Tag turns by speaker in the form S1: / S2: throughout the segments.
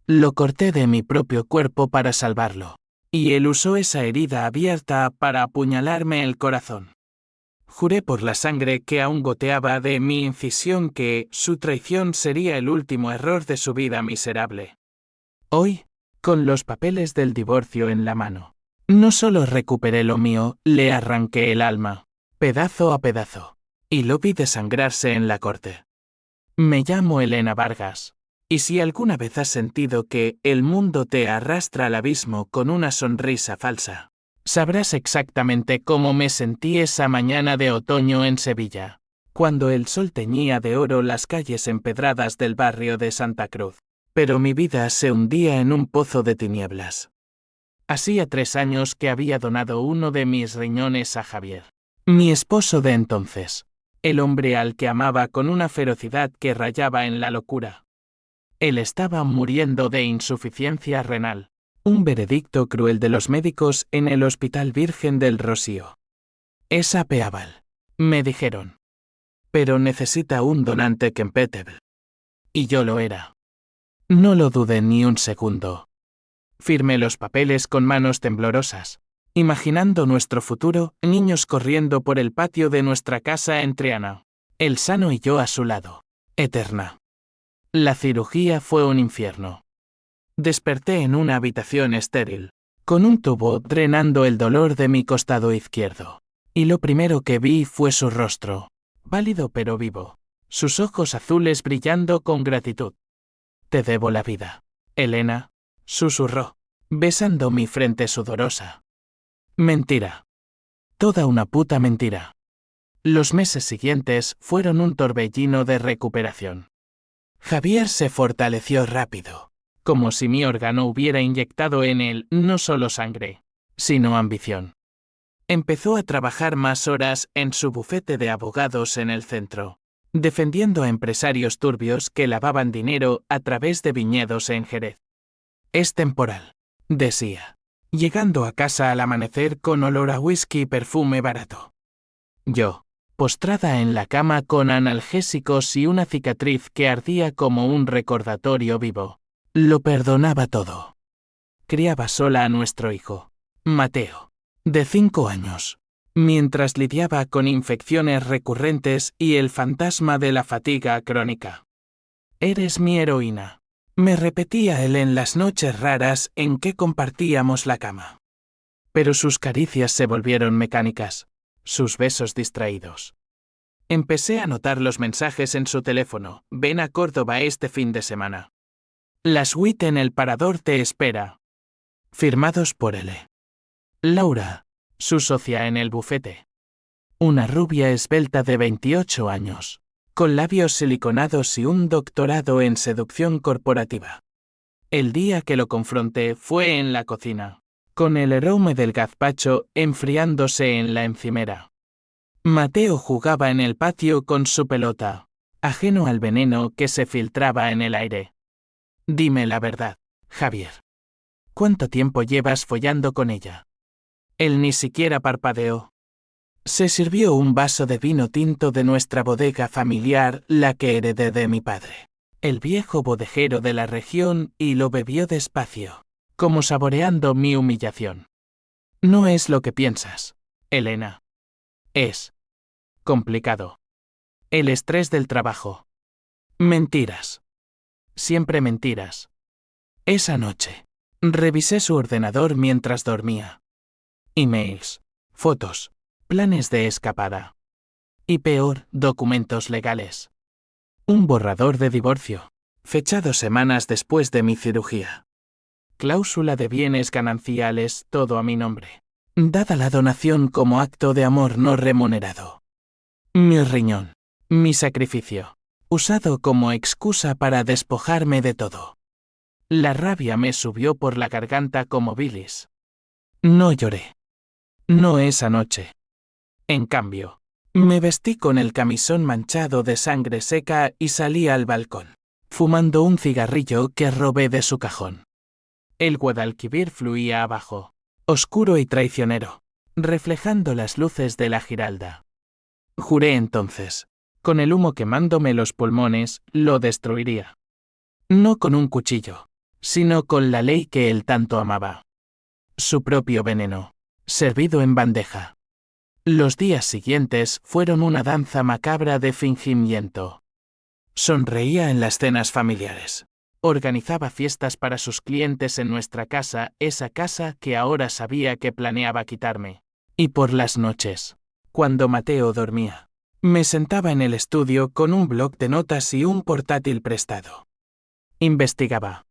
S1: Lo corté de mi propio cuerpo para salvarlo. Y él usó esa herida abierta para apuñalarme el corazón. Juré por la sangre que aún goteaba de mi incisión que su traición sería el último error de su vida miserable. Hoy, con los papeles del divorcio en la mano, no solo recuperé lo mío, le arranqué el alma, pedazo a pedazo, y lo vi desangrarse en la corte. Me llamo Elena Vargas, y si alguna vez has sentido que el mundo te arrastra al abismo con una sonrisa falsa, sabrás exactamente cómo me sentí esa mañana de otoño en Sevilla, cuando el sol teñía de oro las calles empedradas del barrio de Santa Cruz, pero mi vida se hundía en un pozo de tinieblas. Hacía 3 años que había donado uno de mis riñones a Javier, mi esposo de entonces, el hombre al que amaba con una ferocidad que rayaba en la locura. Él estaba muriendo de insuficiencia renal. Un veredicto cruel de los médicos en el Hospital Virgen del Rocío. Es apeable, me dijeron. Pero necesita un donante compatible. Y yo lo era. No lo dudé ni un segundo. Firmé los papeles con manos temblorosas, imaginando nuestro futuro, niños corriendo por el patio de nuestra casa en Triana, el sano y yo a su lado, eterna. La cirugía fue un infierno. Desperté en una habitación estéril, con un tubo drenando el dolor de mi costado izquierdo. Y lo primero que vi fue su rostro, pálido pero vivo, sus ojos azules brillando con gratitud. Te debo la vida, Elena, susurró, besando mi frente sudorosa. Mentira. Toda una puta mentira. Los meses siguientes fueron un torbellino de recuperación. Javier se fortaleció rápido, como si mi órgano hubiera inyectado en él no solo sangre, sino ambición. Empezó a trabajar más horas en su bufete de abogados en el centro, defendiendo a empresarios turbios que lavaban dinero a través de viñedos en Jerez. Es temporal, decía, llegando a casa al amanecer con olor a whisky y perfume barato. Yo, postrada en la cama con analgésicos y una cicatriz que ardía como un recordatorio vivo, lo perdonaba todo. Criaba sola a nuestro hijo, Mateo, de 5 años, mientras lidiaba con infecciones recurrentes y el fantasma de la fatiga crónica. Eres mi heroína, me repetía él en las noches raras en que compartíamos la cama. Pero sus caricias se volvieron mecánicas, sus besos distraídos. Empecé a notar los mensajes en su teléfono: ven a Córdoba este fin de semana. La suite en el Parador te espera. Firmados por L. Laura, su socia en el bufete. Una rubia esbelta de 28 años, con labios siliconados y un doctorado en seducción corporativa. El día que lo confronté fue en la cocina, con el aroma del gazpacho enfriándose en la encimera. Mateo jugaba en el patio con su pelota, ajeno al veneno que se filtraba en el aire. Dime la verdad, Javier. ¿Cuánto tiempo llevas follando con ella? Él ni siquiera parpadeó. Se sirvió un vaso de vino tinto de nuestra bodega familiar, la que heredé de mi padre, el viejo bodegero de la región, y lo bebió despacio, como saboreando mi humillación. No es lo que piensas, Elena. Es complicado. El estrés del trabajo. Mentiras. Siempre mentiras. Esa noche, revisé su ordenador mientras dormía. Emails, fotos, planes de escapada. Y peor, documentos legales. Un borrador de divorcio, fechado semanas después de mi cirugía. Cláusula de bienes gananciales, todo a mi nombre. Dada la donación como acto de amor no remunerado. Mi riñón, mi sacrificio, usado como excusa para despojarme de todo. La rabia me subió por la garganta como bilis. No lloré. No esa noche. En cambio, me vestí con el camisón manchado de sangre seca y salí al balcón, fumando un cigarrillo que robé de su cajón. El Guadalquivir fluía abajo, oscuro y traicionero, reflejando las luces de la Giralda. Juré entonces, con el humo quemándome los pulmones, lo destruiría. No con un cuchillo, sino con la ley que él tanto amaba. Su propio veneno, servido en bandeja. Los días siguientes fueron una danza macabra de fingimiento. Sonreía en las cenas familiares. Organizaba fiestas para sus clientes en nuestra casa, esa casa que ahora sabía que planeaba quitarme. Y por las noches, cuando Mateo dormía, me sentaba en el estudio con un bloc de notas y un portátil prestado. Investigaba.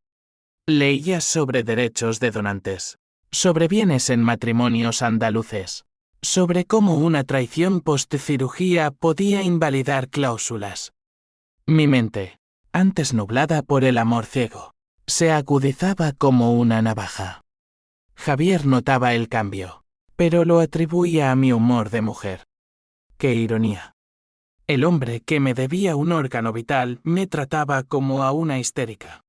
S1: Leía sobre derechos de donantes, sobre bienes en matrimonios andaluces, sobre cómo una traición postcirugía podía invalidar cláusulas. Mi mente, antes nublada por el amor ciego, se agudizaba como una navaja. Javier notaba el cambio, pero lo atribuía a mi humor de mujer. ¡Qué ironía! El hombre que me debía un órgano vital me trataba como a una histérica.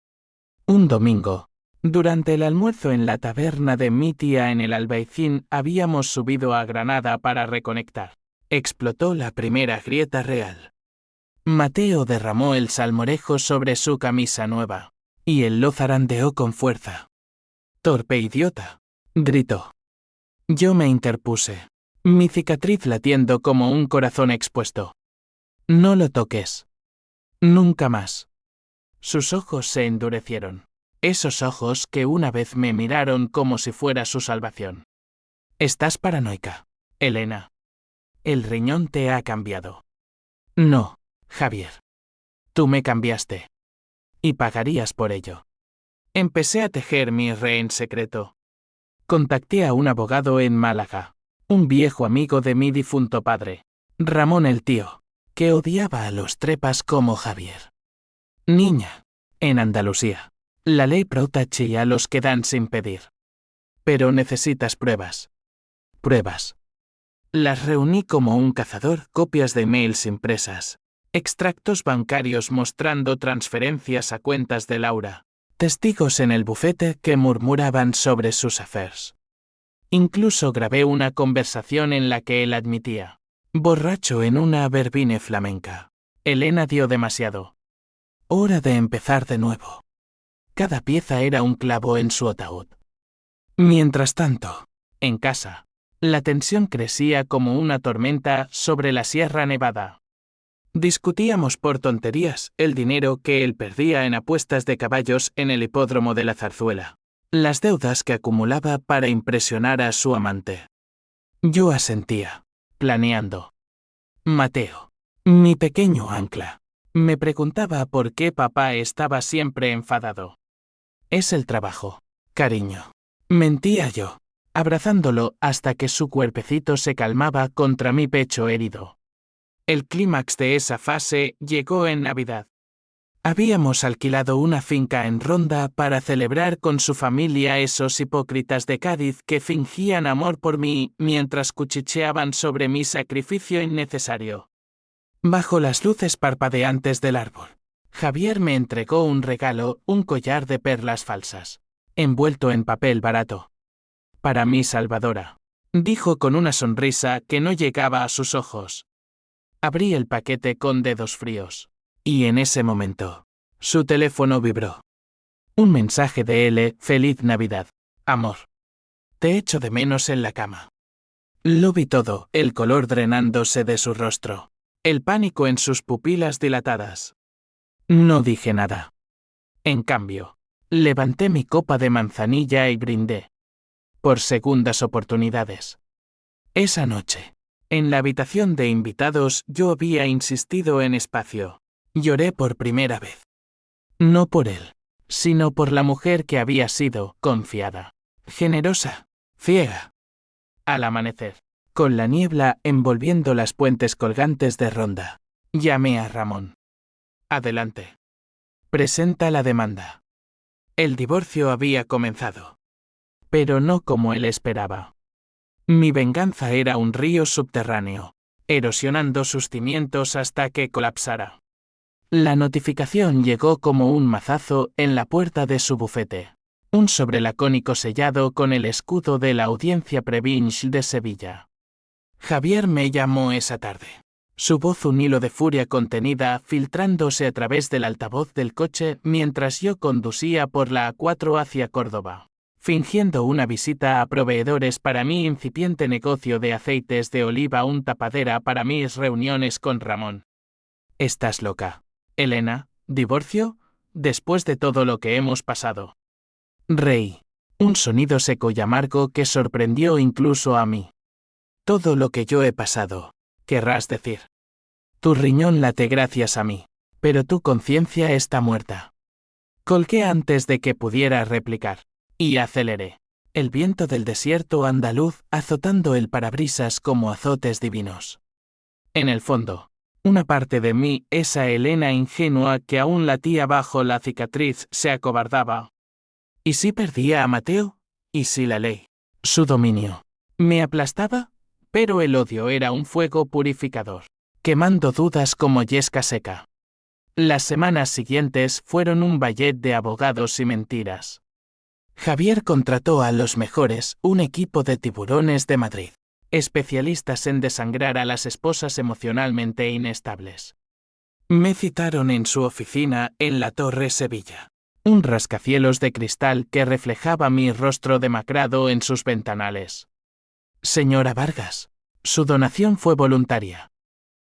S1: Un domingo, durante el almuerzo en la taberna de mi tía en el Albaicín, habíamos subido a Granada para reconectar. Explotó la primera grieta real. Mateo derramó el salmorejo sobre su camisa nueva, y él lo zarandeó con fuerza. «¡Torpe idiota!», gritó. Yo me interpuse, mi cicatriz latiendo como un corazón expuesto. «No lo toques. Nunca más». Sus ojos se endurecieron. Esos ojos que una vez me miraron como si fuera su salvación. «Estás paranoica, Elena. El riñón te ha cambiado». «No, Javier. Tú me cambiaste. Y pagarías por ello». Empecé a tejer mi en secreto. Contacté a un abogado en Málaga, un viejo amigo de mi difunto padre, Ramón el tío, que odiaba a los trepas como Javier. Niña, en Andalucía, la ley protege a los que dan sin pedir. Pero necesitas pruebas. Pruebas. Las reuní como un cazador, copias de emails impresas, extractos bancarios mostrando transferencias a cuentas de Laura, testigos en el bufete que murmuraban sobre sus affairs. Incluso grabé una conversación en la que él admitía, borracho en una verbine flamenca: «Elena dio demasiado. Hora de empezar de nuevo». Cada pieza era un clavo en su ataúd. Mientras tanto, en casa, la tensión crecía como una tormenta sobre la Sierra Nevada. Discutíamos por tonterías el dinero que él perdía en apuestas de caballos en el hipódromo de la Zarzuela, las deudas que acumulaba para impresionar a su amante. Yo asentía, planeando. Mateo, mi pequeño ancla, me preguntaba por qué papá estaba siempre enfadado. «Es el trabajo, cariño», mentía yo, abrazándolo hasta que su cuerpecito se calmaba contra mi pecho herido. El clímax de esa fase llegó en Navidad. Habíamos alquilado una finca en Ronda para celebrar con su familia esos hipócritas de Cádiz que fingían amor por mí mientras cuchicheaban sobre mi sacrificio innecesario. Bajo las luces parpadeantes del árbol, Javier me entregó un regalo, un collar de perlas falsas, envuelto en papel barato. «Para mí, Salvadora», dijo con una sonrisa que no llegaba a sus ojos. Abrí el paquete con dedos fríos. Y en ese momento, su teléfono vibró. Un mensaje de L: «Feliz Navidad, amor. Te echo de menos en la cama». Lo vi todo, el color drenándose de su rostro, el pánico en sus pupilas dilatadas. No dije nada. En cambio, levanté mi copa de manzanilla y brindé. Por segundas oportunidades. Esa noche, en la habitación de invitados, yo había insistido en espacio. Lloré por primera vez. No por él, sino por la mujer que había sido, confiada, generosa, ciega. Al amanecer, con la niebla envolviendo las puentes colgantes de Ronda, llamé a Ramón. «Adelante. Presenta la demanda». El divorcio había comenzado. Pero no como él esperaba. Mi venganza era un río subterráneo, erosionando sus cimientos hasta que colapsara. La notificación llegó como un mazazo en la puerta de su bufete. Un sobre lacónico sellado con el escudo de la Audiencia Provincial de Sevilla. Javier me llamó esa tarde. Su voz un hilo de furia contenida filtrándose a través del altavoz del coche mientras yo conducía por la A4 hacia Córdoba, fingiendo una visita a proveedores para mi incipiente negocio de aceites de oliva, un tapadera para mis reuniones con Ramón. ¿Estás loca, Elena? ¿Divorcio? Después de todo lo que hemos pasado. Reí. Un sonido seco y amargo que sorprendió incluso a mí. Todo lo que yo he pasado, querrás decir. Tu riñón late gracias a mí, pero tu conciencia está muerta. Colgué antes de que pudiera replicar, y aceleré. El viento del desierto andaluz azotando el parabrisas como azotes divinos. En el fondo, una parte de mí, esa Elena ingenua que aún latía bajo la cicatriz, se acobardaba. ¿Y si perdía a Mateo? ¿Y si la ley, su dominio, me aplastaba? Pero el odio era un fuego purificador, quemando dudas como yesca seca. Las semanas siguientes fueron un ballet de abogados y mentiras. Javier contrató a los mejores, un equipo de tiburones de Madrid, especialistas en desangrar a las esposas emocionalmente inestables. Me citaron en su oficina en la Torre Sevilla. Un rascacielos de cristal que reflejaba mi rostro demacrado en sus ventanales. Señora Vargas, su donación fue voluntaria.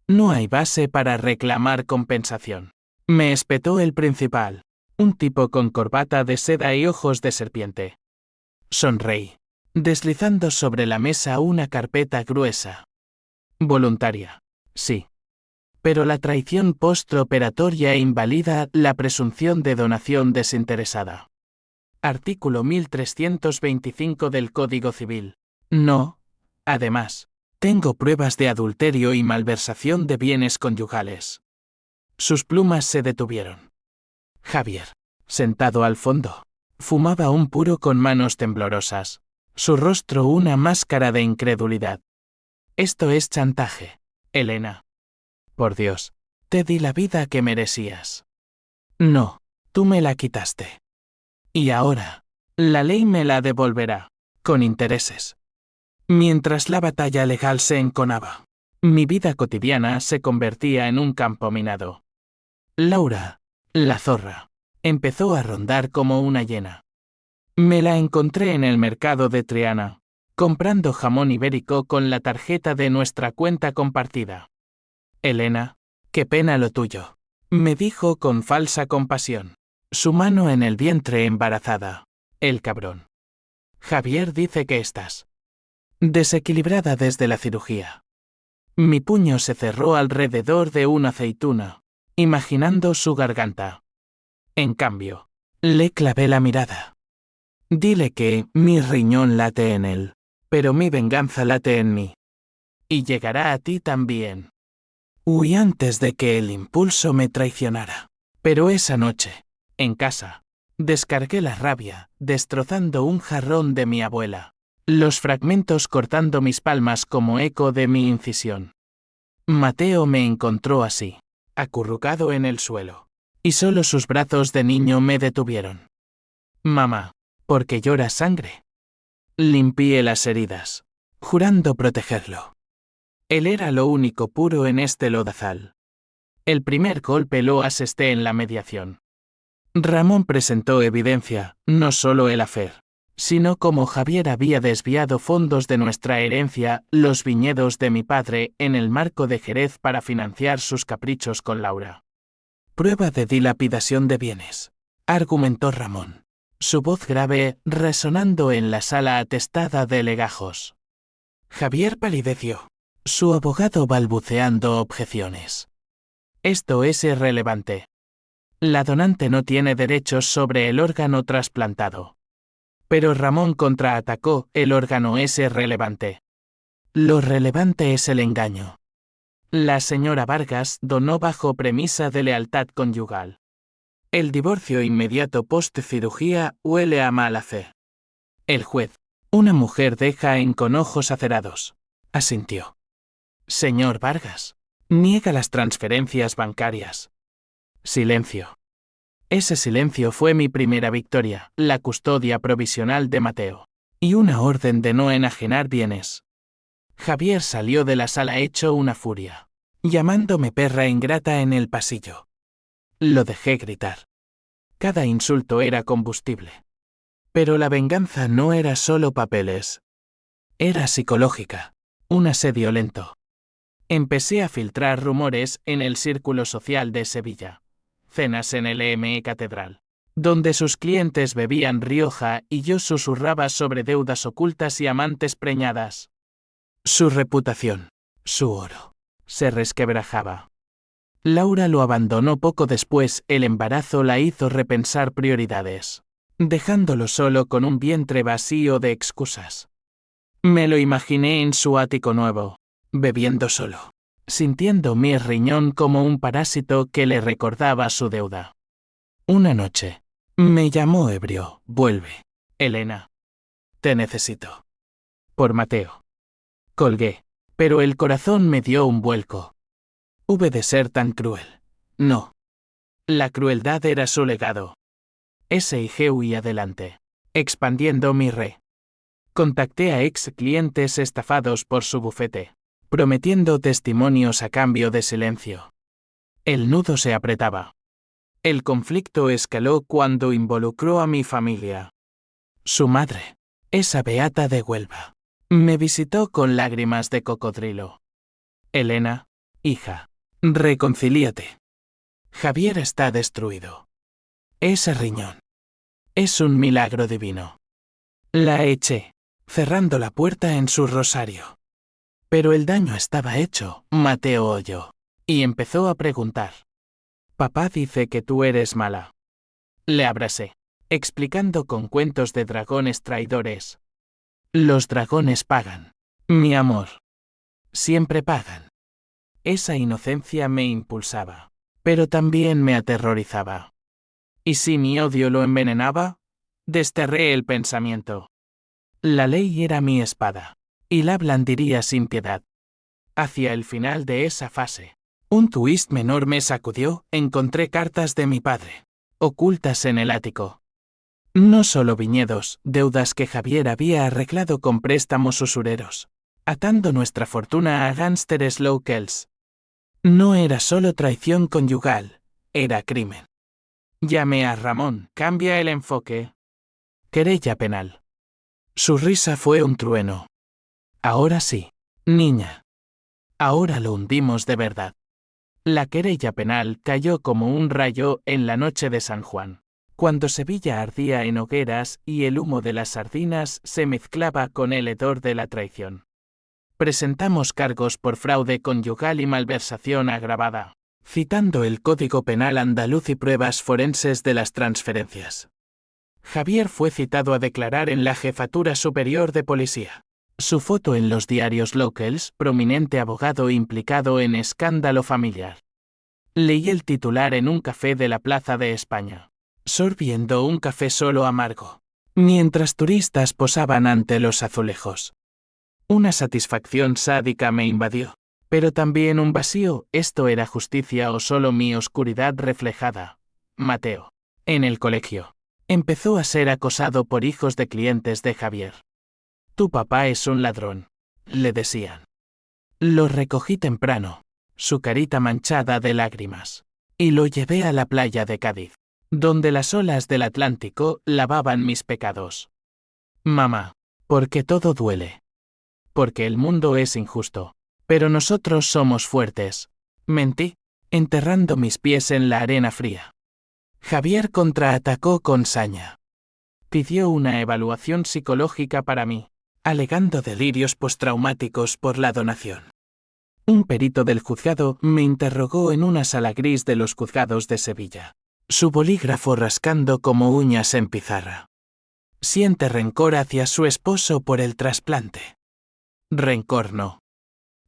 S1: No hay base para reclamar compensación. Me espetó el principal, un tipo con corbata de seda y ojos de serpiente. Sonreí, deslizando sobre la mesa una carpeta gruesa. Voluntaria, sí. Pero la traición postoperatoria invalida la presunción de donación desinteresada. Artículo 1325 del Código Civil. No. Además, tengo pruebas de adulterio y malversación de bienes conyugales. Sus plumas se detuvieron. Javier, sentado al fondo, fumaba un puro con manos temblorosas. Su rostro una máscara de incredulidad. Esto es chantaje, Elena. Por Dios, te di la vida que merecías. No, tú me la quitaste. Y ahora, la ley me la devolverá, con intereses. Mientras la batalla legal se enconaba, mi vida cotidiana se convertía en un campo minado. Laura, la zorra, empezó a rondar como una hiena. Me la encontré en el mercado de Triana, comprando jamón ibérico con la tarjeta de nuestra cuenta compartida. Elena, qué pena lo tuyo, me dijo con falsa compasión. Su mano en el vientre embarazada. El cabrón. Javier dice que estás desequilibrada desde la cirugía. Mi puño se cerró alrededor de una aceituna, imaginando su garganta. En cambio, le clavé la mirada. Dile que mi riñón late en él, pero mi venganza late en mí. Y llegará a ti también. Huí antes de que el impulso me traicionara. Pero esa noche, en casa, descargué la rabia, destrozando un jarrón de mi abuela. Los fragmentos cortando mis palmas como eco de mi incisión. Mateo me encontró así, acurrucado en el suelo. Y solo sus brazos de niño me detuvieron. Mamá, ¿por qué lloras sangre? Limpié las heridas, jurando protegerlo. Él era lo único puro en este lodazal. El primer golpe lo asesté en la mediación. Ramón presentó evidencia, no solo el afer, sino cómo Javier había desviado fondos de nuestra herencia, los viñedos de mi padre, en el marco de Jerez para financiar sus caprichos con Laura. Prueba de dilapidación de bienes, argumentó Ramón, su voz grave resonando en la sala atestada de legajos. Javier palideció, su abogado balbuceando objeciones. Esto es irrelevante. La donante no tiene derechos sobre el órgano trasplantado. Pero Ramón contraatacó, el órgano es irrelevante. Lo relevante es el engaño. La señora Vargas donó bajo premisa de lealtad conyugal. El divorcio inmediato post-cirugía huele a mala fe. El juez, una mujer de Jaén con ojos acerados, asintió. Señor Vargas, niega las transferencias bancarias. Silencio. Ese silencio fue mi primera victoria, la custodia provisional de Mateo. Y una orden de no enajenar bienes. Javier salió de la sala hecho una furia. llamándome perra ingrata en el pasillo. Lo dejé gritar. Cada insulto era combustible. Pero la venganza no era solo papeles. Era psicológica. Un asedio lento. Empecé a filtrar rumores en el círculo social de Sevilla. Cenas en el EME Catedral, donde sus clientes bebían Rioja y yo susurraba sobre deudas ocultas y amantes preñadas. Su reputación, su oro, se resquebrajaba. Laura lo abandonó poco después, el embarazo la hizo repensar prioridades, dejándolo solo con un vientre vacío de excusas. Me lo imaginé en su ático nuevo, bebiendo solo, sintiendo mi riñón como un parásito que le recordaba su deuda. Una noche, me llamó ebrio. Vuelve, Elena. Te necesito. Por Mateo. Colgué, pero el corazón me dio un vuelco. Hube de ser tan cruel. No. La crueldad era su legado. S.I.G. huí adelante, expandiendo mi red. Contacté a ex clientes estafados por su bufete, prometiendo testimonios a cambio de silencio. El nudo se apretaba. El conflicto escaló cuando involucró a mi familia. Su madre, esa beata de Huelva, me visitó con lágrimas de cocodrilo. Elena, hija, reconcíliate. Javier está destruido. Ese riñón. Es un milagro divino. La eché, cerrando la puerta en su rosario. Pero el daño estaba hecho, Mateo oyó, y empezó a preguntar. Papá dice que tú eres mala. Le abracé, explicando con cuentos de dragones traidores. Los dragones pagan, mi amor. Siempre pagan. Esa inocencia me impulsaba, pero también me aterrorizaba. ¿Y si mi odio lo envenenaba? Desterré el pensamiento. La ley era mi espada, y la blandiría sin piedad. Hacia el final de esa fase, un twist menor me sacudió. Encontré cartas de mi padre, ocultas en el ático. No solo viñedos, deudas que Javier había arreglado con préstamos usureros, atando nuestra fortuna a gánsteres locals. No era solo traición conyugal, era crimen. Llamé a Ramón, cambia el enfoque. Querella penal. Su risa fue un trueno. Ahora sí, niña. Ahora lo hundimos de verdad. La querella penal cayó como un rayo en la noche de San Juan, cuando Sevilla ardía en hogueras y el humo de las sardinas se mezclaba con el hedor de la traición. Presentamos cargos por fraude conyugal y malversación agravada, citando el Código Penal andaluz y pruebas forenses de las transferencias. Javier fue citado a declarar en la Jefatura Superior de Policía. Su foto en los diarios locals, prominente abogado implicado en escándalo familiar. Leí el titular en un café de la Plaza de España, sorbiendo un café solo amargo, mientras turistas posaban ante los azulejos. Una satisfacción sádica me invadió, pero también un vacío. ¿Esto era justicia o solo mi oscuridad reflejada? Mateo, en el colegio, empezó a ser acosado por hijos de clientes de Javier. Tu papá es un ladrón, le decían. Lo recogí temprano, su carita manchada de lágrimas, y lo llevé a la playa de Cádiz, donde las olas del Atlántico lavaban mis pecados. Mamá, porque todo duele. Porque el mundo es injusto, pero nosotros somos fuertes. Mentí, enterrando mis pies en la arena fría. Javier contraatacó con saña. Pidió una evaluación psicológica para mí, alegando delirios postraumáticos por la donación. Un perito del juzgado me interrogó en una sala gris de los juzgados de Sevilla, su bolígrafo rascando como uñas en pizarra. Siente rencor hacia su esposo por el trasplante. Rencor no.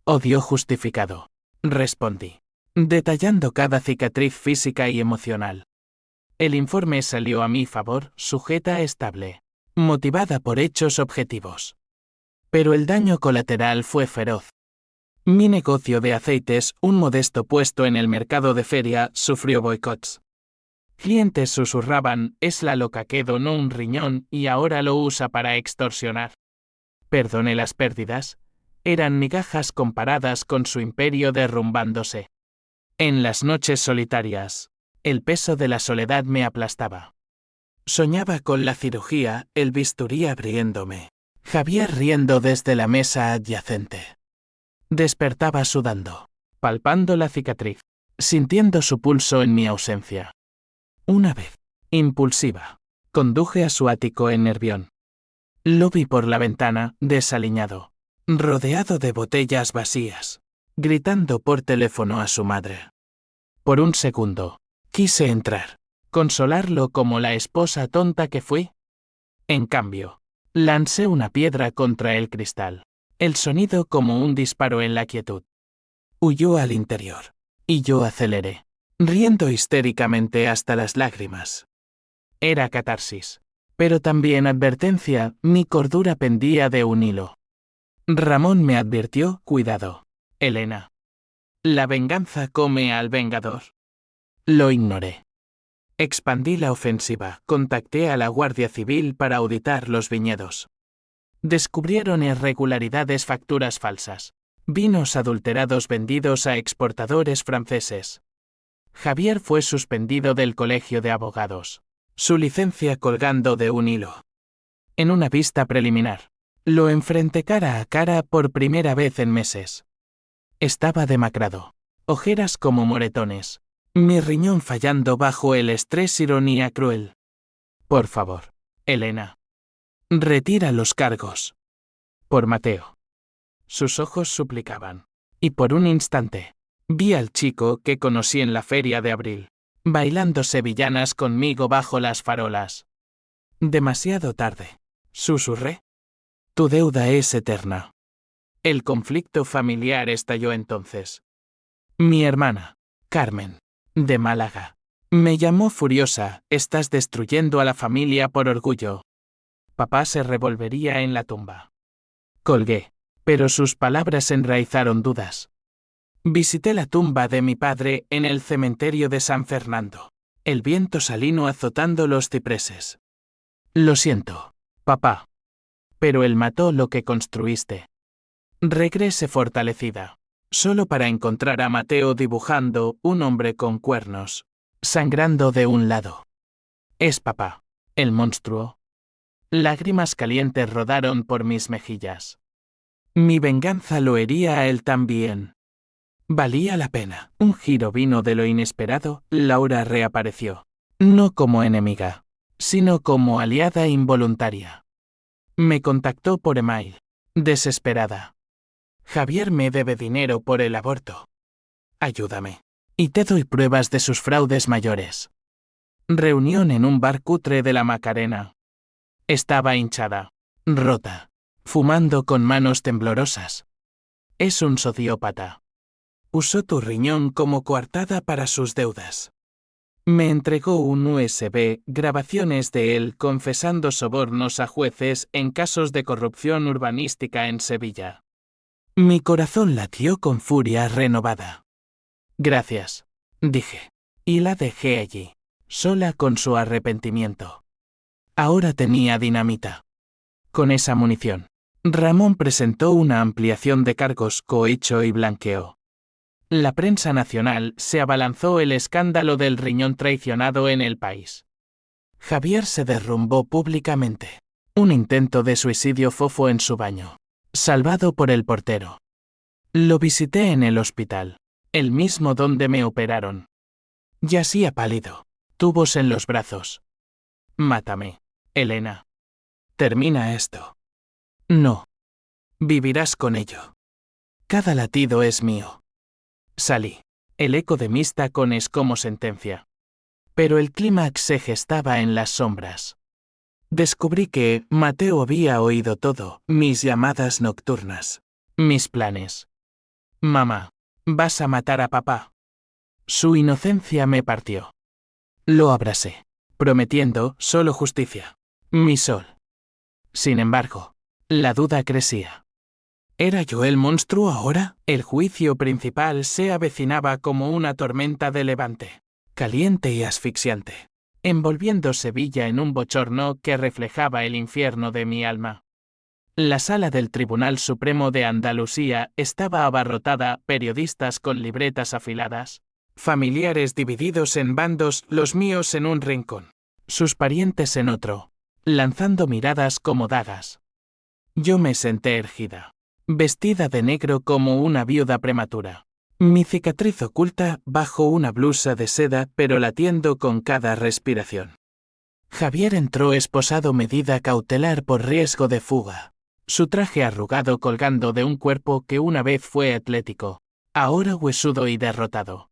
S1: Odio justificado, respondí, detallando cada cicatriz física y emocional. El informe salió a mi favor, sujeta estable, motivada por hechos objetivos. Pero el daño colateral fue feroz. Mi negocio de aceites, un modesto puesto en el mercado de feria, sufrió boicots. Clientes susurraban, es la loca que donó un riñón y ahora lo usa para extorsionar. Perdoné las pérdidas, eran migajas comparadas con su imperio derrumbándose. En las noches solitarias, el peso de la soledad me aplastaba. Soñaba con la cirugía, el bisturí abriéndome. Javier riendo desde la mesa adyacente. Despertaba sudando, palpando la cicatriz, sintiendo su pulso en mi ausencia. Una vez, impulsiva, conduje a su ático en Nervión. Lo vi por la ventana, desaliñado, rodeado de botellas vacías, gritando por teléfono a su madre. Por un segundo, quise entrar, consolarlo como la esposa tonta que fui. En cambio, lancé una piedra contra el cristal, el sonido como un disparo en la quietud. Huyó al interior, y yo aceleré, riendo histéricamente hasta las lágrimas. Era catarsis, pero también advertencia, mi cordura pendía de un hilo. Ramón me advirtió, cuidado, Elena. La venganza come al vengador. Lo ignoré. Expandí la ofensiva, contacté a la Guardia Civil para auditar los viñedos. Descubrieron irregularidades, facturas falsas, vinos adulterados vendidos a exportadores franceses. Javier fue suspendido del colegio de abogados, su licencia colgando de un hilo. En una vista preliminar, lo enfrenté cara a cara por primera vez en meses. Estaba demacrado, ojeras como moretones, mi riñón fallando bajo el estrés, ironía cruel. Por favor, Elena. Retira los cargos. Por Mateo. Sus ojos suplicaban. Y por un instante, vi al chico que conocí en la feria de abril, bailando sevillanas conmigo bajo las farolas. Demasiado tarde, susurré. Tu deuda es eterna. El conflicto familiar estalló entonces. Mi hermana, Carmen, de Málaga, me llamó furiosa, estás destruyendo a la familia por orgullo. Papá se revolvería en la tumba. Colgué, pero sus palabras enraizaron dudas. Visité la tumba de mi padre en el cementerio de San Fernando, el viento salino azotando los cipreses. Lo siento, papá. Pero él mató lo que construiste. Regresé fortalecida, solo para encontrar a Mateo dibujando un hombre con cuernos, sangrando de un lado. Es papá, el monstruo. Lágrimas calientes rodaron por mis mejillas. Mi venganza lo hería a él también. Valía la pena. Un giro vino de lo inesperado, Laura reapareció. No como enemiga, sino como aliada involuntaria. Me contactó por email, desesperada. Javier me debe dinero por el aborto. Ayúdame. Y te doy pruebas de sus fraudes mayores. Reunión en un bar cutre de la Macarena. Estaba hinchada, rota, fumando con manos temblorosas. Es un sociópata. Usó tu riñón como coartada para sus deudas. Me entregó un USB, grabaciones de él confesando sobornos a jueces en casos de corrupción urbanística en Sevilla. Mi corazón latió con furia renovada. Gracias, dije, y la dejé allí, sola con su arrepentimiento. Ahora tenía dinamita. Con esa munición, Ramón presentó una ampliación de cargos, cohecho y blanqueo. La prensa nacional se abalanzó el escándalo del riñón traicionado en el país. Javier se derrumbó públicamente. Un intento de suicidio fofo en su baño, salvado por el portero. Lo visité en el hospital, el mismo donde me operaron. Yacía pálido, tubos en los brazos. Mátame, Elena. Termina esto. No. Vivirás con ello. Cada latido es mío. Salí. El eco de mis tacones como sentencia. Pero el clímax se gestaba en las sombras. Descubrí que Mateo había oído todo, mis llamadas nocturnas, mis planes. Mamá, ¿vas a matar a papá? Su inocencia me partió. Lo abracé, prometiendo solo justicia. Mi sol. Sin embargo, la duda crecía. ¿Era yo el monstruo ahora? El juicio principal se avecinaba como una tormenta de levante, caliente y asfixiante, envolviendo Sevilla en un bochorno que reflejaba el infierno de mi alma. La sala del Tribunal Supremo de Andalucía estaba abarrotada, periodistas con libretas afiladas, familiares divididos en bandos, los míos en un rincón, sus parientes en otro, lanzando miradas como dagas. Yo me senté erguida, vestida de negro como una viuda prematura. Mi cicatriz oculta bajo una blusa de seda pero latiendo con cada respiración. Javier entró esposado medida cautelar por riesgo de fuga. Su traje arrugado colgando de un cuerpo que una vez fue atlético, ahora huesudo y derrotado.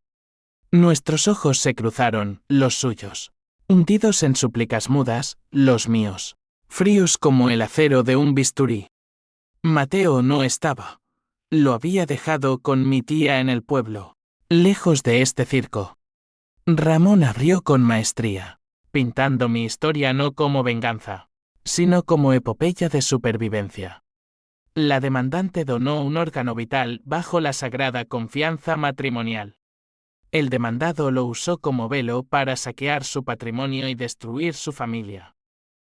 S1: Nuestros ojos se cruzaron, los suyos, hundidos en súplicas mudas, los míos, fríos como el acero de un bisturí. Mateo no estaba. Lo había dejado con mi tía en el pueblo, lejos de este circo. Ramón abrió con maestría, pintando mi historia no como venganza, sino como epopeya de supervivencia. La demandante donó un órgano vital bajo la sagrada confianza matrimonial. El demandado lo usó como velo para saquear su patrimonio y destruir su familia.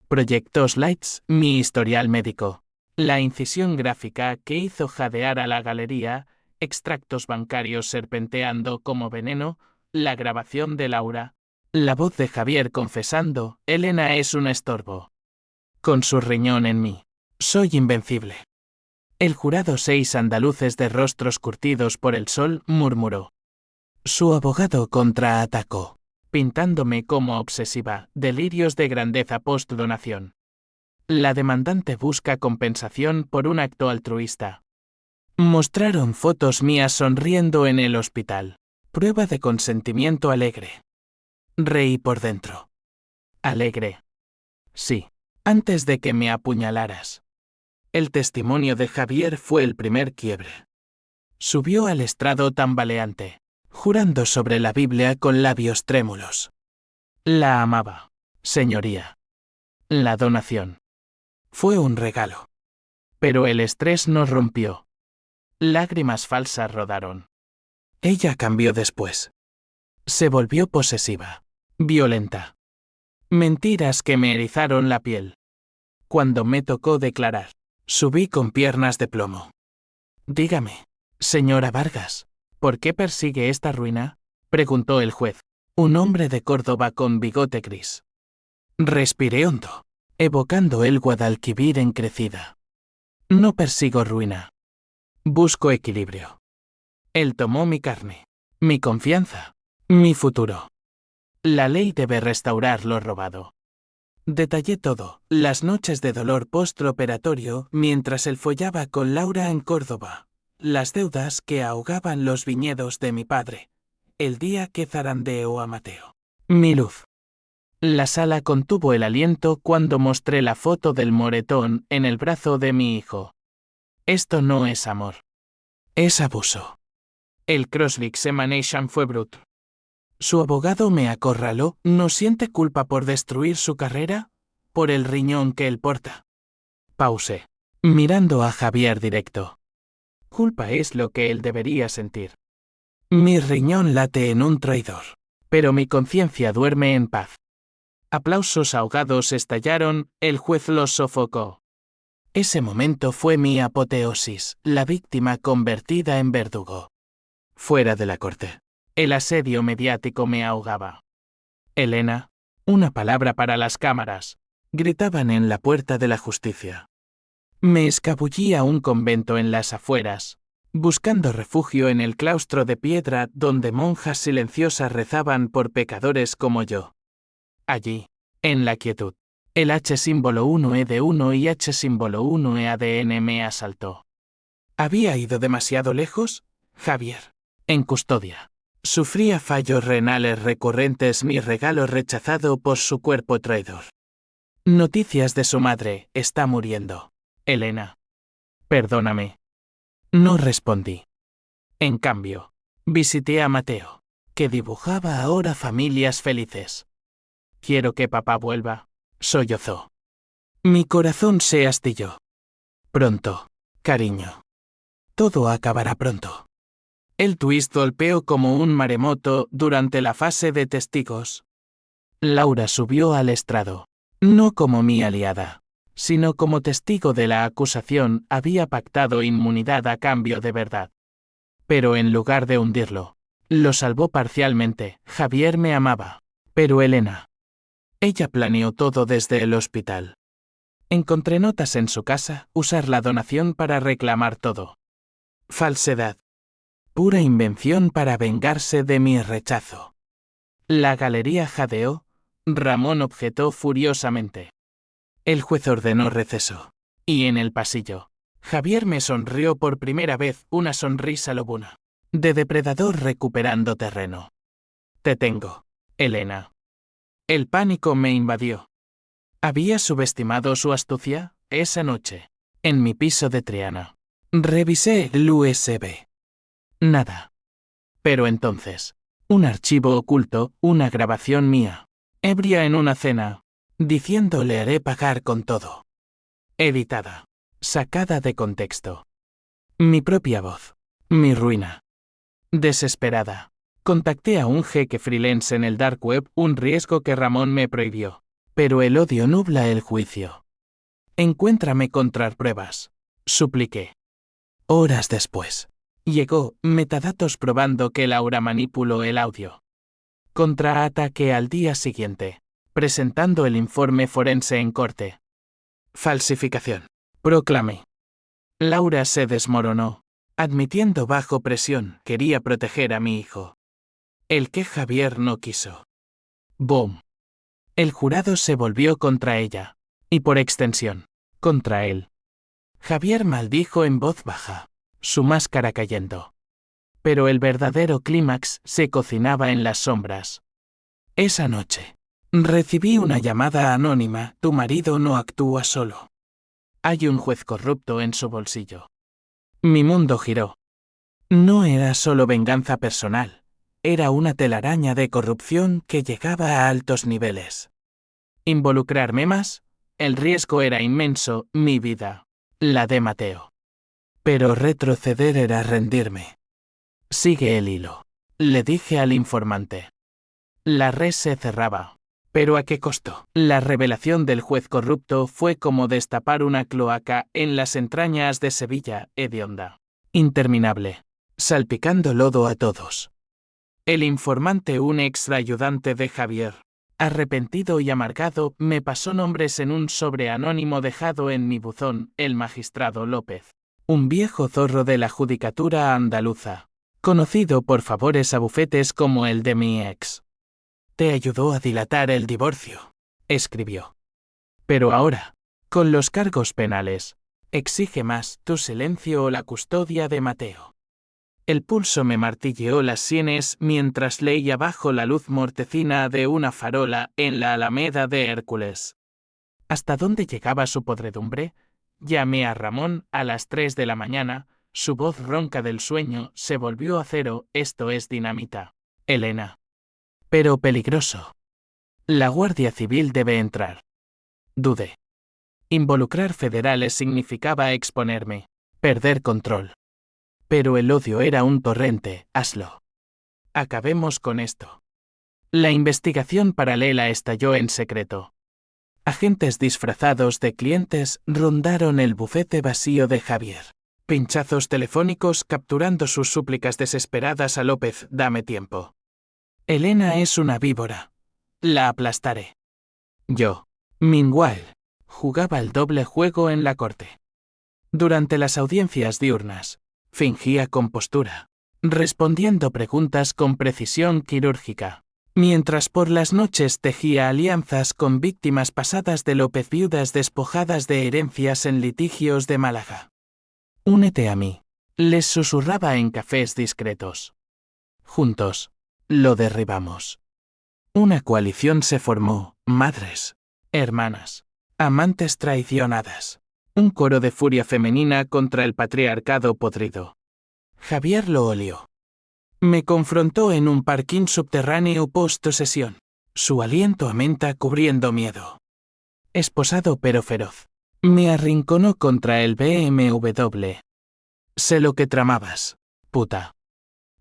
S1: Proyectó slides, mi historial médico, la incisión gráfica que hizo jadear a la galería, extractos bancarios serpenteando como veneno, la grabación de Laura, la voz de Javier confesando, Elena es un estorbo. Con su riñón en mí. Soy invencible. El jurado, 6 andaluces de rostros curtidos por el sol, murmuró. Su abogado contraatacó, pintándome como obsesiva, delirios de grandeza post-donación. La demandante busca compensación por un acto altruista. Mostraron fotos mías sonriendo en el hospital. Prueba de consentimiento alegre. Reí por dentro. Alegre. Sí. Antes de que me apuñalaras. El testimonio de Javier fue el primer quiebre. Subió al estrado tambaleante, jurando sobre la Biblia con labios trémulos. La amaba, señoría. La donación. Fue un regalo. Pero el estrés nos rompió. Lágrimas falsas rodaron. Ella cambió después. Se volvió posesiva, violenta. Mentiras que me erizaron la piel. Cuando me tocó declarar, subí con piernas de plomo. Dígame, señora Vargas, ¿por qué persigue esta ruina? Preguntó el juez, un hombre de Córdoba con bigote gris. Respiré hondo, evocando el Guadalquivir en crecida. No persigo ruina. Busco equilibrio. Él tomó mi carne, mi confianza, mi futuro. La ley debe restaurar lo robado. Detallé todo, las noches de dolor postoperatorio mientras él follaba con Laura en Córdoba, las deudas que ahogaban los viñedos de mi padre, el día que zarandeó a Mateo. Mi luz. La sala contuvo el aliento cuando mostré la foto del moretón en el brazo de mi hijo. Esto no es amor. Es abuso. El cross-examination fue bruto. Su abogado me acorraló. ¿No siente culpa por destruir su carrera? Por el riñón que él porta. Pausé, mirando a Javier directo. Culpa es lo que él debería sentir. Mi riñón late en un traidor, pero mi conciencia duerme en paz. Aplausos ahogados estallaron, el juez los sofocó. Ese momento fue mi apoteosis, la víctima convertida en verdugo. Fuera de la corte. El asedio mediático me ahogaba. Elena, una palabra para las cámaras, gritaban en la puerta de la justicia. Me escabullí a un convento en las afueras, buscando refugio en el claustro de piedra donde monjas silenciosas rezaban por pecadores como yo. Allí, en la quietud, el H símbolo 1E de 1 y H símbolo 1E ADN me asaltó. ¿Había ido demasiado lejos? Javier. En custodia. Sufría fallos renales recurrentes, mi regalo rechazado por su cuerpo traidor. Noticias de su madre, está muriendo. Elena. Perdóname. No respondí. En cambio, visité a Mateo, que dibujaba ahora familias felices. Quiero que papá vuelva, sollozó. Mi corazón se astilló. Pronto, cariño. Todo acabará pronto. El twist golpeó como un maremoto durante la fase de testigos. Laura subió al estrado, no como mi aliada, sino como testigo de la acusación había pactado inmunidad a cambio de verdad. Pero en lugar de hundirlo, lo salvó parcialmente. Javier me amaba. Pero Elena. Ella planeó todo desde el hospital. Encontré notas en su casa, usar la donación para reclamar todo. Falsedad. Pura invención para vengarse de mi rechazo. La galería jadeó. Ramón objetó furiosamente. El juez ordenó receso. Y en el pasillo, Javier me sonrió por primera vez, una sonrisa lobuna. De depredador recuperando terreno. Te tengo, Elena. El pánico me invadió. Había subestimado su astucia esa noche, en mi piso de Triana. Revisé el USB. Nada. Pero entonces, un archivo oculto, una grabación mía, ebria en una cena, diciendo le haré pagar con todo. Editada. Sacada de contexto. Mi propia voz. Mi ruina. Desesperada. Contacté a un jeque freelance en el dark web, un riesgo que Ramón me prohibió. Pero el odio nubla el juicio. Encuéntrame contrapruebas. Supliqué. Horas después. Llegó, metadatos probando que Laura manipuló el audio. Contraataque al día siguiente. Presentando el informe forense en corte. Falsificación. Proclamé. Laura se desmoronó. Admitiendo bajo presión, quería proteger a mi hijo. El que Javier no quiso. ¡Boom! El jurado se volvió contra ella. Y por extensión, contra él. Javier maldijo en voz baja, su máscara cayendo. Pero el verdadero clímax se cocinaba en las sombras. Esa noche, recibí una llamada anónima: tu marido no actúa solo. Hay un juez corrupto en su bolsillo. Mi mundo giró. No era solo venganza personal, era una telaraña de corrupción que llegaba a altos niveles. Involucrarme más, el riesgo era inmenso, mi vida, la de Mateo. Pero retroceder era rendirme. Sigue el hilo, le dije al informante. La red se cerraba. ¿Pero a qué costo? La revelación del juez corrupto fue como destapar una cloaca en las entrañas de Sevilla, hedionda. Interminable. Salpicando lodo a todos. El informante, un extraayudante de Javier, arrepentido y amargado, me pasó nombres en un sobre anónimo dejado en mi buzón: el magistrado López. Un viejo zorro de la judicatura andaluza, conocido por favores a bufetes como el de mi ex. Te ayudó a dilatar el divorcio, escribió. Pero ahora, con los cargos penales, exige más: tu silencio o la custodia de Mateo. El pulso me martilleó las sienes mientras leía bajo la luz mortecina de una farola en la Alameda de Hércules. ¿Hasta dónde llegaba su podredumbre? Llamé a Ramón a las 3 de la mañana, su voz ronca del sueño se volvió acero: esto es dinamita, Elena. Pero peligroso. La Guardia Civil debe entrar. Dudé. Involucrar federales significaba exponerme, perder control. Pero el odio era un torrente: hazlo. Acabemos con esto. La investigación paralela estalló en secreto. Agentes disfrazados de clientes rondaron el bufete vacío de Javier. Pinchazos telefónicos capturando sus súplicas desesperadas a López: dame tiempo. Elena es una víbora. La aplastaré. Yo, meanwhile, jugaba el doble juego en la corte. Durante las audiencias diurnas, fingía compostura, respondiendo preguntas con precisión quirúrgica, mientras por las noches tejía alianzas con víctimas pasadas de López, viudas despojadas de herencias en litigios de Málaga. Únete a mí, les susurraba en cafés discretos. Juntos, lo derribamos. Una coalición se formó: madres, hermanas, amantes traicionadas. Un coro de furia femenina contra el patriarcado podrido. Javier lo olió. Me confrontó en un parking subterráneo post-sesión. Su aliento a menta cubriendo miedo. Esposado pero feroz. Me arrinconó contra el BMW. Sé lo que tramabas, puta.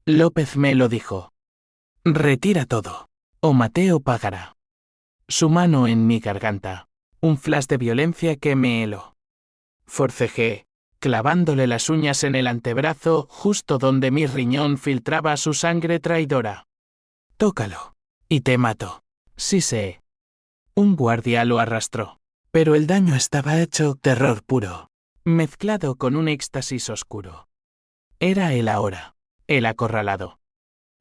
S1: López me lo dijo. Retira todo, o Mateo pagará. Su mano en mi garganta. Un flash de violencia que me heló. Forcejeé, clavándole las uñas en el antebrazo justo donde mi riñón filtraba su sangre traidora. Tócalo. Y te mato. Sí sé. Un guardia lo arrastró. Pero el daño estaba hecho terror puro, mezclado con un éxtasis oscuro. Era él ahora, el acorralado.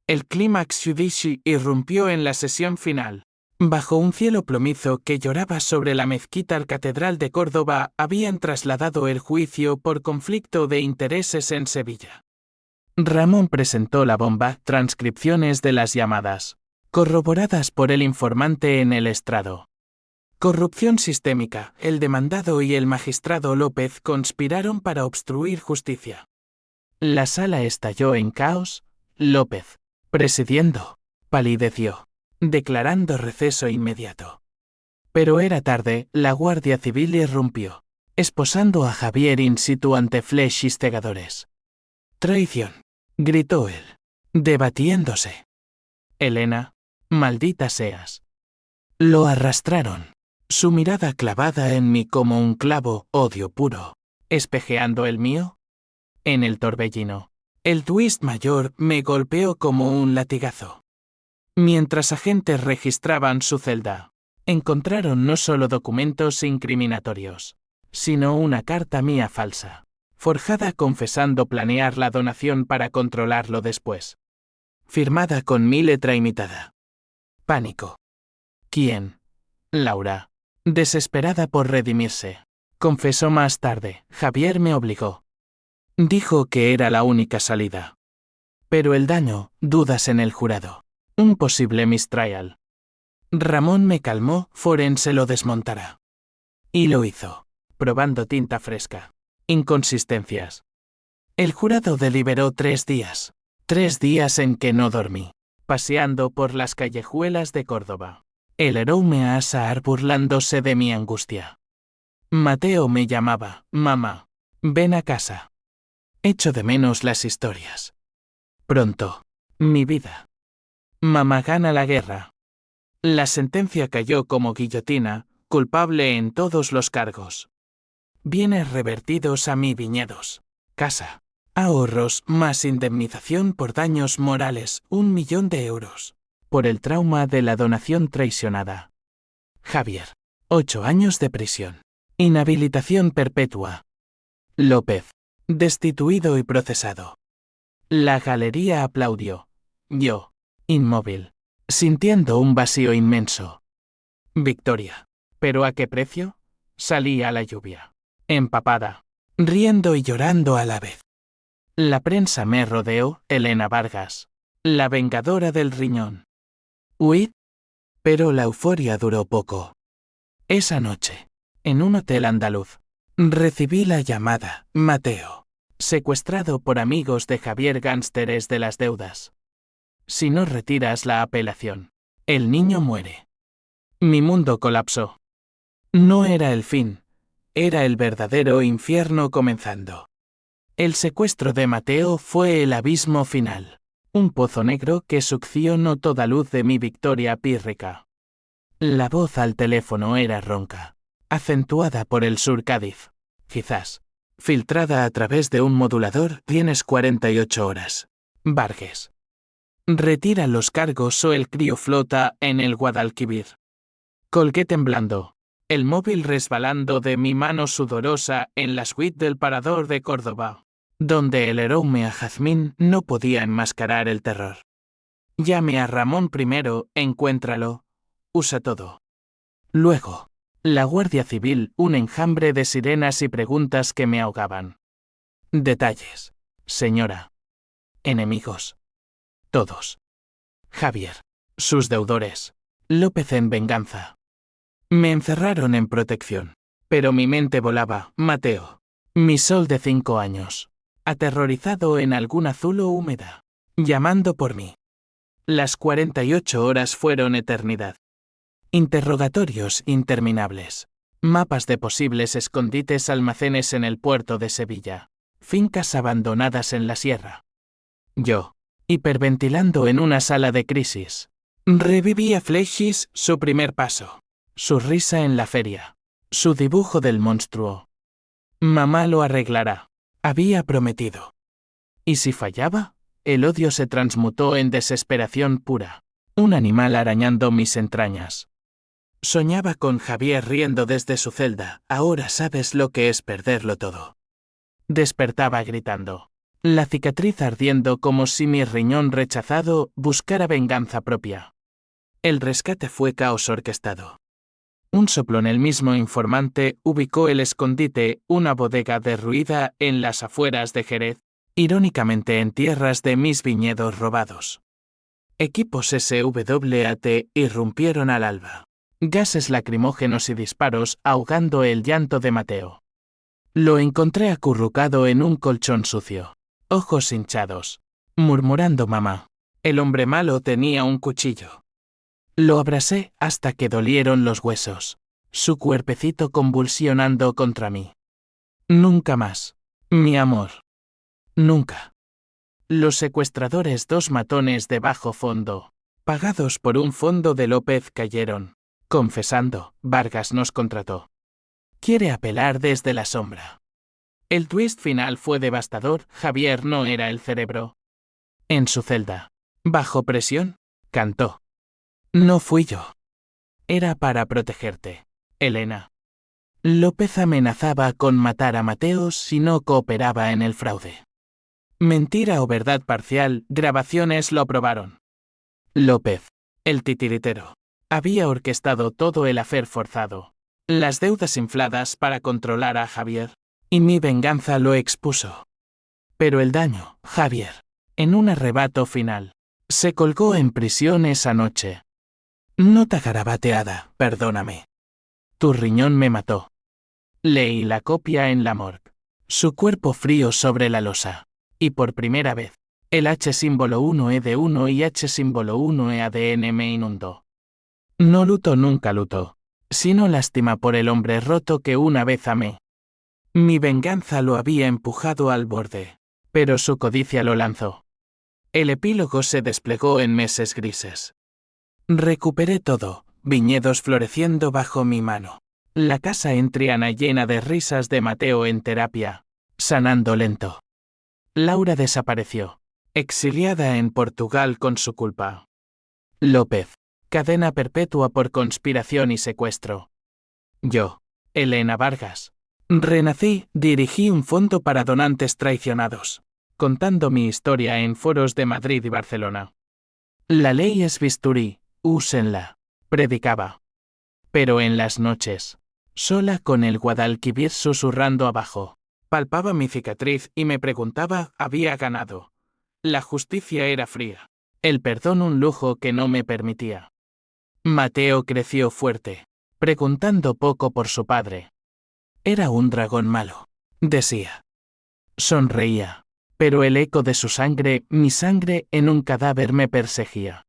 S1: El clímax judici irrumpió en la sesión final. Bajo un cielo plomizo que lloraba sobre la mezquita catedral de Córdoba, habían trasladado el juicio por conflicto de intereses en Sevilla. Ramón presentó la bomba, transcripciones de las llamadas, corroboradas por el informante en el estrado. Corrupción sistémica, el demandado y el magistrado López conspiraron para obstruir justicia. La sala estalló en caos. López, presidiendo, palideció, declarando receso inmediato. Pero era tarde, la Guardia Civil irrumpió, esposando a Javier in situ ante flechas cegadores. Traición, gritó él, debatiéndose. Elena, maldita seas. Lo arrastraron, su mirada clavada en mí como un clavo, odio puro, espejeando el mío. En el torbellino, el twist mayor me golpeó como un latigazo. Mientras agentes registraban su celda, encontraron no solo documentos incriminatorios, sino una carta mía falsa, forjada confesando planear la donación para controlarlo después. Firmada con mi letra imitada. Pánico. ¿Quién? Laura, desesperada por redimirse, confesó más tarde. Javier me obligó. Dijo que era la única salida. Pero el daño, dudas en el jurado. Un posible mistrial. Ramón me calmó, forense lo desmontará. Y lo hizo, probando tinta fresca. Inconsistencias. El jurado deliberó 3 días. 3 días en que no dormí, paseando por las callejuelas de Córdoba. El heroime a Saar burlándose de mi angustia. Mateo me llamaba, mamá, ven a casa. Echo de menos las historias. Pronto, mi vida. Mamá gana la guerra. La sentencia cayó como guillotina, culpable en todos los cargos. Bienes revertidos a mi viñedos, casa, ahorros más indemnización por daños morales, 1 millón de euros. Por el trauma de la donación traicionada. Javier, 8 años de prisión. Inhabilitación perpetua. López, destituido y procesado. La galería aplaudió. Yo, inmóvil, sintiendo un vacío inmenso. Victoria. ¿Pero a qué precio? Salí a la lluvia, empapada, riendo y llorando a la vez. La prensa me rodeó, Elena Vargas, la vengadora del riñón. Huid. Pero la euforia duró poco. Esa noche, en un hotel andaluz, recibí la llamada, Mateo, secuestrado por amigos de Javier gánsteres de las deudas. Si no retiras la apelación, el niño muere. Mi mundo colapsó. No era el fin, era el verdadero infierno comenzando. El secuestro de Mateo fue el abismo final. Un pozo negro que succionó toda luz de mi victoria pírrica. La voz al teléfono era ronca, acentuada por el sur Cádiz, quizás, filtrada a través de un modulador. Tienes 48 horas. Vargas. Retira los cargos o el crío flota en el Guadalquivir. Colgué temblando, el móvil resbalando de mi mano sudorosa en la suite del Parador de Córdoba, donde el heroime a Jazmín no podía enmascarar el terror. Llame a Ramón primero, encuéntralo, usa todo. Luego, la Guardia Civil, un enjambre de sirenas y preguntas que me ahogaban. Detalles, señora. Enemigos. Todos. Javier, sus deudores. López en venganza. Me encerraron en protección, pero mi mente volaba. Mateo, mi sol de 5 años. Aterrorizado en alguna zulo húmeda, llamando por mí. Las 48 horas fueron eternidad. Interrogatorios interminables. Mapas de posibles escondites, almacenes en el puerto de Sevilla. Fincas abandonadas en la sierra. Yo, hiperventilando en una sala de crisis. Reviví a Flechis, su primer paso. Su risa en la feria. Su dibujo del monstruo. Mamá lo arreglará. Había prometido. ¿Y si fallaba? El odio se transmutó en desesperación pura. Un animal arañando mis entrañas. Soñaba con Javier riendo desde su celda. Ahora sabes lo que es perderlo todo. Despertaba gritando. La cicatriz ardiendo como si mi riñón rechazado buscara venganza propia. El rescate fue caos orquestado. Un soplón, el mismo informante, ubicó el escondite, una bodega derruida en las afueras de Jerez, irónicamente en tierras de mis viñedos robados. Equipos SWAT irrumpieron al alba. Gases lacrimógenos y disparos ahogando el llanto de Mateo. Lo encontré acurrucado en un colchón sucio. Ojos hinchados. Murmurando mamá. El hombre malo tenía un cuchillo. Lo abracé hasta que dolieron los huesos. Su cuerpecito convulsionando contra mí. Nunca más. Mi amor. Nunca. Los secuestradores, dos matones de bajo fondo, pagados por un fondo de López, cayeron. Confesando, Vargas nos contrató. Quiere apelar desde la sombra. El twist final fue devastador. Javier no era el cerebro. En su celda, bajo presión, cantó. No fui yo. Era para protegerte, Elena. López amenazaba con matar a Mateo si no cooperaba en el fraude. Mentira o verdad parcial, grabaciones lo probaron. López, el titiritero, había orquestado todo el afer forzado, las deudas infladas para controlar a Javier, y mi venganza lo expuso. Pero el daño, Javier, en un arrebato final, se colgó en prisión esa noche. Nota garabateada, perdóname. Tu riñón me mató. Leí la copia en la morgue. Su cuerpo frío sobre la losa. Y por primera vez, el H símbolo 1E1 y H símbolo 1E ADN me inundó. No luto, nunca luto, sino lástima por el hombre roto que una vez amé. Mi venganza lo había empujado al borde, pero su codicia lo lanzó. El epílogo se desplegó en meses grises. Recuperé todo, viñedos floreciendo bajo mi mano. La casa en Triana llena de risas de Mateo en terapia, sanando lento. Laura desapareció, exiliada en Portugal con su culpa. López, cadena perpetua por conspiración y secuestro. Yo, Elena Vargas, renací, dirigí un fondo para donantes traicionados, contando mi historia en foros de Madrid y Barcelona. La ley es bisturí, úsenla, predicaba. Pero en las noches, sola con el Guadalquivir susurrando abajo, palpaba mi cicatriz y me preguntaba, había ganado. La justicia era fría, el perdón un lujo que no me permitía. Mateo creció fuerte, preguntando poco por su padre. Era un dragón malo, decía. Sonreía, pero el eco de su sangre, mi sangre en un cadáver me perseguía.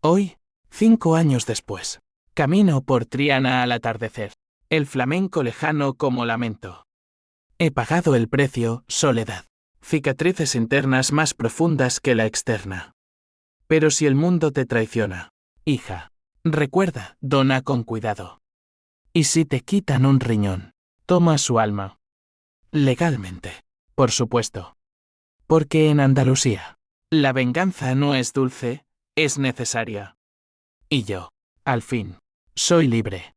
S1: Hoy, 5 años después, camino por Triana al atardecer, el flamenco lejano como lamento. He pagado el precio, soledad, cicatrices internas más profundas que la externa. Pero si el mundo te traiciona, hija, recuerda, dona con cuidado. Y si te quitan un riñón, toma su alma. Legalmente, por supuesto. Porque en Andalucía, la venganza no es dulce, es necesaria. Y yo, al fin, soy libre.